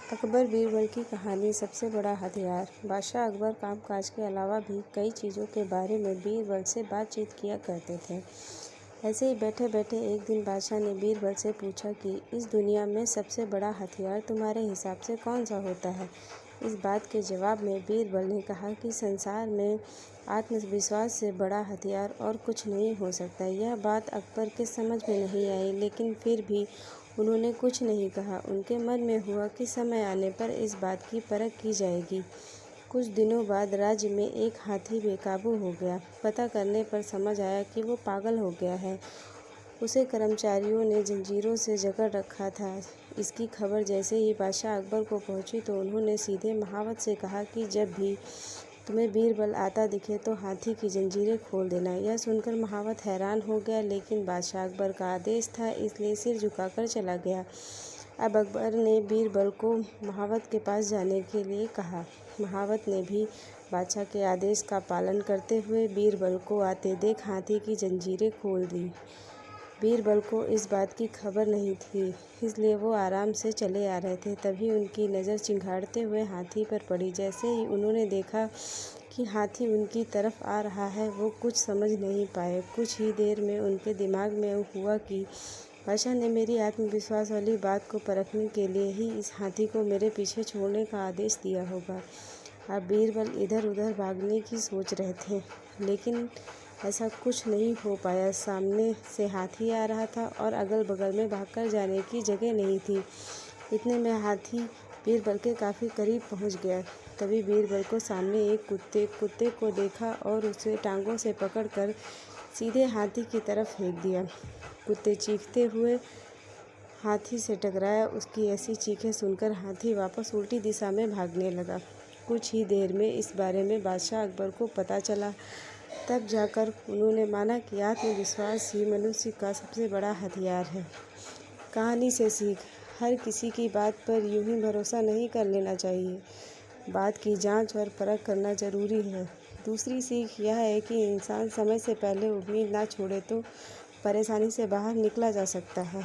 अकबर बीरबल की कहानी सबसे बड़ा हथियार। बादशाह अकबर कामकाज के अलावा भी कई चीज़ों के बारे में बीरबल से बातचीत किया करते थे। ऐसे ही बैठे बैठे एक दिन बादशाह ने बीरबल से पूछा कि इस दुनिया में सबसे बड़ा हथियार तुम्हारे हिसाब से कौन सा होता है। इस बात के जवाब में बीरबल ने कहा कि संसार में आत्मविश्वास से बड़ा हथियार और कुछ नहीं हो सकता। यह बात अकबर के समझ में नहीं आई, लेकिन फिर भी उन्होंने कुछ नहीं कहा। उनके मन में हुआ कि समय आने पर इस बात की परख की जाएगी। कुछ दिनों बाद राज्य में एक हाथी बेकाबू हो गया। पता करने पर समझ आया कि वो पागल हो गया है। उसे कर्मचारियों ने जंजीरों से जकड़ रखा था। इसकी खबर जैसे ही बादशाह अकबर को पहुंची तो उन्होंने सीधे महावत से कहा कि जब भी तुम्हें बीरबल आता दिखे तो हाथी की जंजीरें खोल देना। यह सुनकर महावत हैरान हो गया, लेकिन बादशाह अकबर का आदेश था, इसलिए सिर झुकाकर चला गया। अब अकबर ने बीरबल को महावत के पास जाने के लिए कहा। महावत ने भी बादशाह के आदेश का पालन करते हुए बीरबल को आते देख हाथी की जंजीरें खोल दी। बीरबल को इस बात की खबर नहीं थी, इसलिए वो आराम से चले आ रहे थे। तभी उनकी नज़र चिंघाड़ते हुए हाथी पर पड़ी। जैसे ही उन्होंने देखा कि हाथी उनकी तरफ आ रहा है, वो कुछ समझ नहीं पाए। कुछ ही देर में उनके दिमाग में हुआ कि बादशाह ने मेरी आत्मविश्वास वाली बात को परखने के लिए ही इस हाथी को मेरे पीछे छोड़ने का आदेश दिया होगा। अब बीरबल इधर उधर भागने की सोच रहे थे, लेकिन ऐसा कुछ नहीं हो पाया। सामने से हाथी आ रहा था और अगल बगल में भागकर जाने की जगह नहीं थी। इतने में हाथी बीरबल के काफ़ी करीब पहुंच गया। तभी बीरबल को सामने एक कुत्ते को देखा और उसे टांगों से पकड़कर सीधे हाथी की तरफ फेंक दिया। कुत्ते चीखते हुए हाथी से टकराया। उसकी ऐसी चीखें सुनकर हाथी वापस उल्टी दिशा में भागने लगा। कुछ ही देर में इस बारे में बादशाह अकबर को पता चला। तब जाकर उन्होंने माना कि आत्मविश्वास ही मनुष्य का सबसे बड़ा हथियार है। कहानी से सीख: हर किसी की बात पर यूं ही भरोसा नहीं कर लेना चाहिए। बात की जांच और परख करना जरूरी है। दूसरी सीख यह है कि इंसान समय से पहले उम्मीद ना छोड़े तो परेशानी से बाहर निकला जा सकता है।